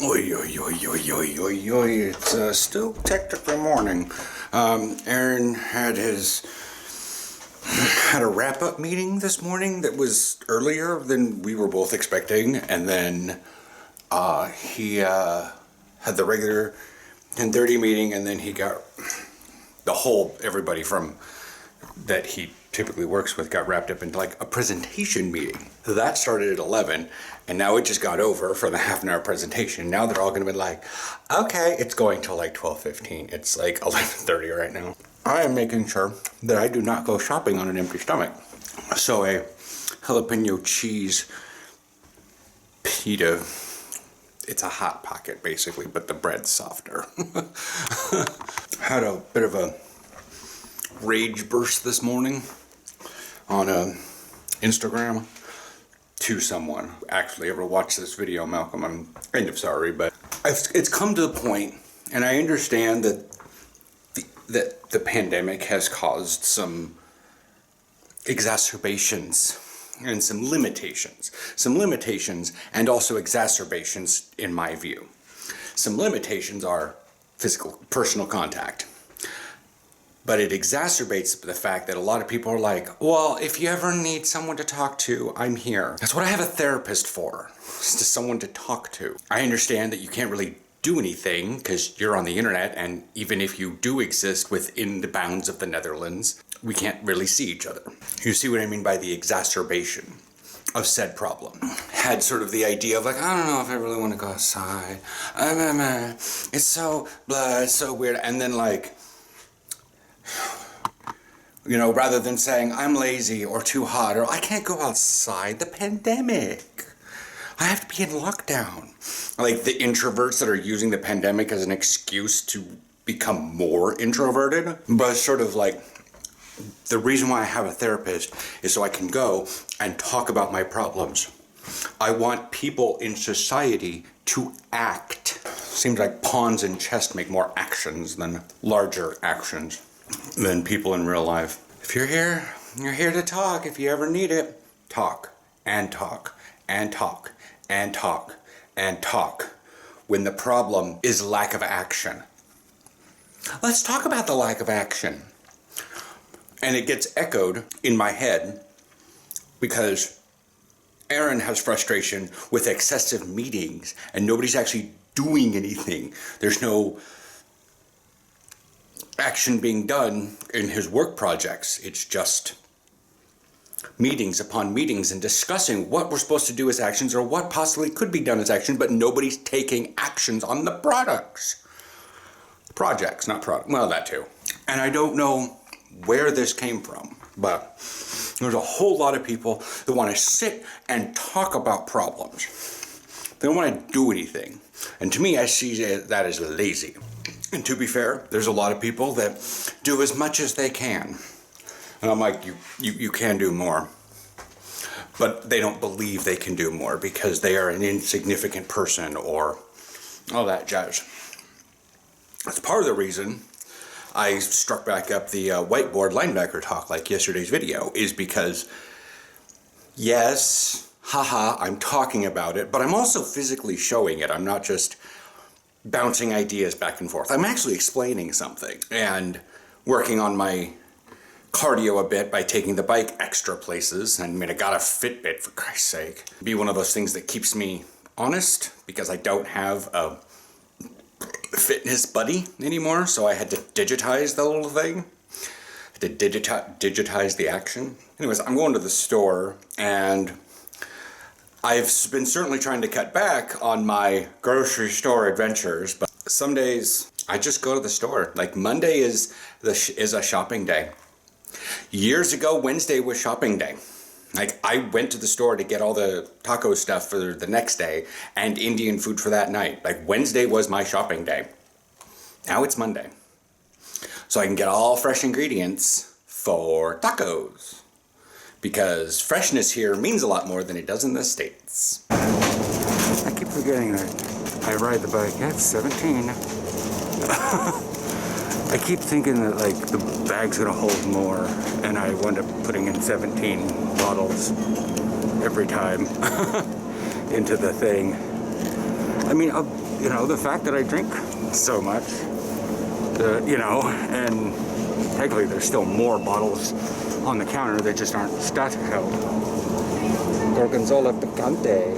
Oi, oi, oi, oi, oi, oi, oi. It's still technically morning. Aaron had a wrap-up meeting this morning that was earlier than we were both expecting, and then he had the regular 10:30 meeting, and then he got everybody from that he typically works with got wrapped up into like a presentation meeting. So that started at 11, and now it just got over for the half an hour presentation. Now they're all gonna be like, okay, it's going till like 12:15. It's like 11:30 right now. I am making sure that I do not go shopping on an empty stomach. So a jalapeno cheese pita, it's a hot pocket basically, but the bread's softer. Had a bit of a rage burst this morning on Instagram to someone. Actually, ever watched this video, Malcolm? I'm kind of sorry, but it's come to the point, and I understand that the pandemic has caused some exacerbations and some limitations and also exacerbations in my view. Some limitations are physical, personal contact. But it exacerbates the fact that a lot of people are like, well, if you ever need someone to talk to, I'm here. That's what I have a therapist for, is to someone to talk to. I understand that you can't really do anything because you're on the internet, and even if you do exist within the bounds of the Netherlands, we can't really see each other. You see what I mean by the exacerbation of said problem. Had sort of the idea of like, I don't know if I really want to go outside. It's so blah, it's so weird. And then like, you know, rather than saying I'm lazy or too hot or I can't go outside, the pandemic, I have to be in lockdown. Like the introverts that are using the pandemic as an excuse to become more introverted. But sort of like, the reason why I have a therapist is so I can go and talk about my problems. I want people in society to act. Seems like pawns in chess make more actions than larger actions than people in real life. If you're here to talk. If you ever need it, talk and talk and talk and talk and talk when the problem is lack of action. Let's talk about the lack of action. And it gets echoed in my head because Aaron has frustration with excessive meetings and nobody's actually doing anything. There's no action being done in his work projects. It's just meetings upon meetings and discussing what we're supposed to do as actions or what possibly could be done as action, but nobody's taking actions on the projects, not product. Well, that too. And I don't know where this came from, but there's a whole lot of people that want to sit and talk about problems. They don't want to do anything. And to me, I see that as lazy. And to be fair, there's a lot of people that do as much as they can. And I'm like, you can do more. But they don't believe they can do more because they are an insignificant person or all that jazz. That's part of the reason I struck back up the whiteboard linebacker talk like yesterday's video, is because, yes, haha, I'm talking about it, but I'm also physically showing it. I'm not just bouncing ideas back and forth. I'm actually explaining something and working on my cardio a bit by taking the bike extra places. I mean, I got a Fitbit, for Christ's sake. Be one of those things that keeps me honest because I don't have a fitness buddy anymore, so I had to digitize the little thing. I had to digitize the action. Anyways, I'm going to the store, and I've been certainly trying to cut back on my grocery store adventures, but some days I just go to the store. Like Monday is a shopping day. Years ago, Wednesday was shopping day. Like, I went to the store to get all the taco stuff for the next day and Indian food for that night. Like, Wednesday was my shopping day. Now it's Monday. So I can get all fresh ingredients for tacos. Because freshness here means a lot more than it does in the States. I keep forgetting that I ride the bike at 17. I keep thinking that like the bag's gonna hold more, and I wind up putting in 17 bottles every time into the thing. I mean, you know, the fact that I drink so much, you know, and technically there's still more bottles on the counter that just aren't static held. Gorgonzola picante,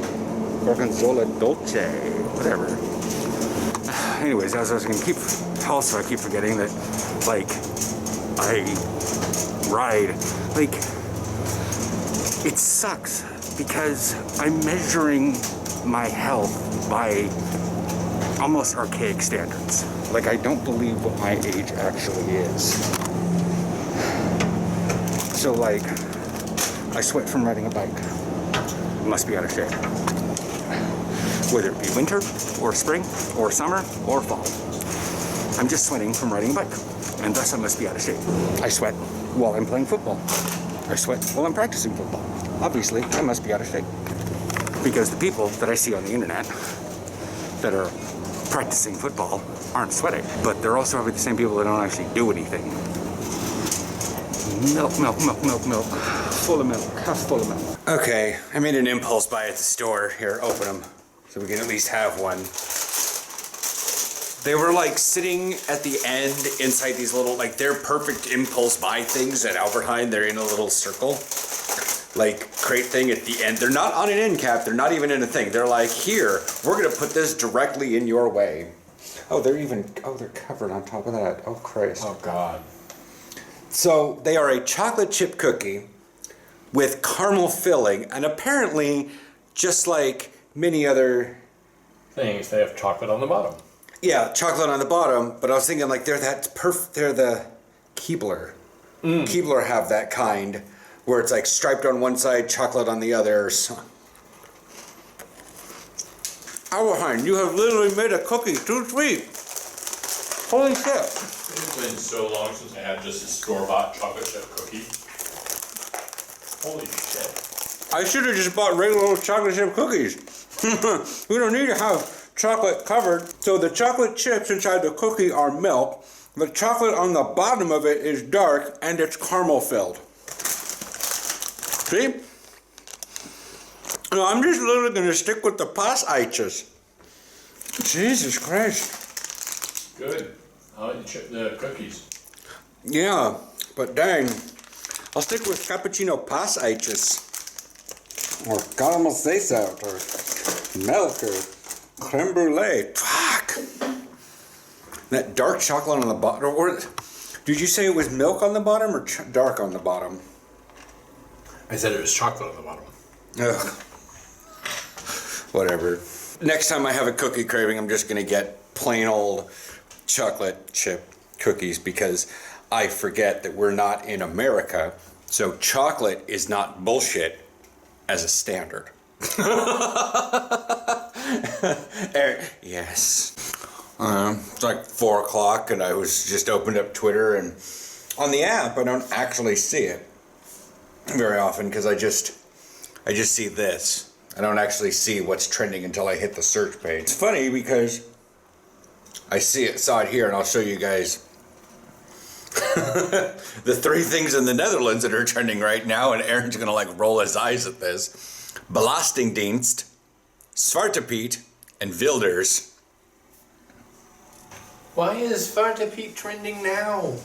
gorgonzola dolce, whatever. Anyways, as I was gonna keep, also I keep forgetting that, like, I ride, like, it sucks because I'm measuring my health by almost archaic standards. Like, I don't believe what my age actually is. So, like, I sweat from riding a bike. Must be out of shape. Whether it be winter, or spring, or summer, or fall. I'm just sweating from riding a bike, and thus I must be out of shape. I sweat while I'm playing football. I sweat while I'm practicing football. Obviously, I must be out of shape. Because the people that I see on the internet that are practicing football aren't sweating, but they're also probably the same people that don't actually do anything. Milk, milk, milk, milk, milk. Full of milk, half full of milk. Okay, I made an impulse buy at the store. Here, open them, so we can at least have one. They were like sitting at the end inside these little, like, they're perfect impulse buy things at Albert Heijn. They're in a little circle, like, crate thing at the end. They're not on an end cap. They're not even in a thing. They're like, here, we're gonna put this directly in your way. Oh, they're covered on top of that. Oh, Christ. Oh, God. So they are a chocolate chip cookie with caramel filling, and apparently, just like many other things, they have chocolate on the bottom. Yeah, chocolate on the bottom, but I was thinking, like, they're the Keebler. Keebler have that kind where it's like striped on one side, chocolate on the other. So. Albert Heijn, you have literally made a cookie too sweet. Holy shit. It's been so long since I had just a store-bought chocolate chip cookie. Holy shit. I should have just bought regular old chocolate chip cookies. We don't need to have chocolate covered. So the chocolate chips inside the cookie are milk. The chocolate on the bottom of it is dark, and it's caramel filled. See? No, I'm just literally going to stick with the pasaiches. Jesus Christ. Good. I like the cookies. Yeah, but dang. I'll stick with cappuccino pasaiches. Or caramel saisot, or milk, or creme brulee. Fuck. That dark chocolate on the bottom. Or did you say it was milk on the bottom or dark on the bottom? I said it was chocolate on the bottom. Ugh. Whatever. Next time I have a cookie craving, I'm just going to get plain old chocolate chip cookies because I forget that we're not in America. So chocolate is not bullshit as a standard. Yes. It's like 4 o'clock and I was just opened up Twitter, and on the app I don't actually see it very often because I just see this. I don't actually see what's trending until I hit the search page. It's funny because I saw it here, and I'll show you guys the 3 things in the Netherlands that are trending right now, and Aaron's gonna like roll his eyes at this. Belastingdienst, Zwarte Piet, and Wilders. Why is Zwarte Piet trending now?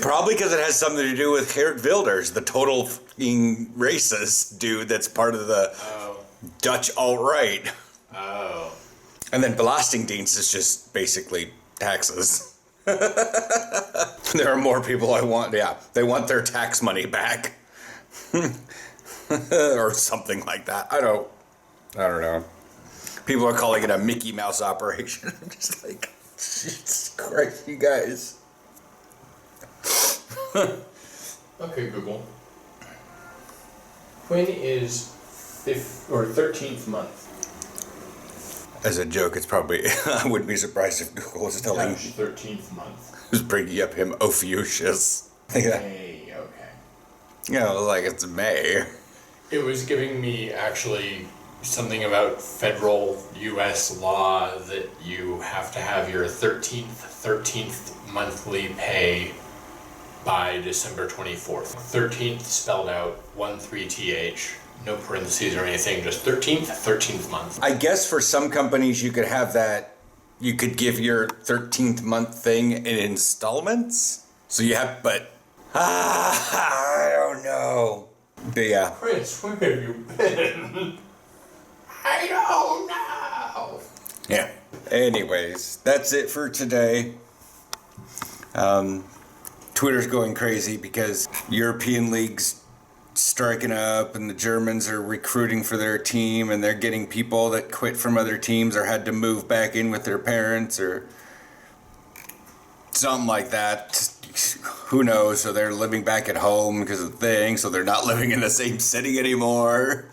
Probably because it has something to do with Geert Wilders, the total fucking racist dude that's part of the Dutch alt-right. Oh. And then Belastingdienst is just basically taxes. There are more people I want, yeah. They want their tax money back. Or something like that. I don't know. People are calling it a Mickey Mouse operation. I'm just like, Jesus Christ, you guys. Okay, Google. When is 13th month? As a joke, it's probably, I wouldn't be surprised if Google was telling me. 13th month. Who's bringing up him Ophiuchus. May, okay. Yeah, it was like it's May. It was giving me actually something about federal U.S. law that you have to have your 13th monthly pay by December 24th. 13th spelled out 13th, No parentheses or anything, just 13th month. I guess for some companies you could have that, you could give your 13th month thing in installments. So you have, but, I don't know. But yeah. Chris, where have you been? I don't know. Yeah. Anyways, that's it for today. Twitter's going crazy because European leagues striking up and the Germans are recruiting for their team and they're getting people that quit from other teams or had to move back in with their parents or something like that. Who knows? So they're living back at home because of the thing, so they're not living in the same city anymore.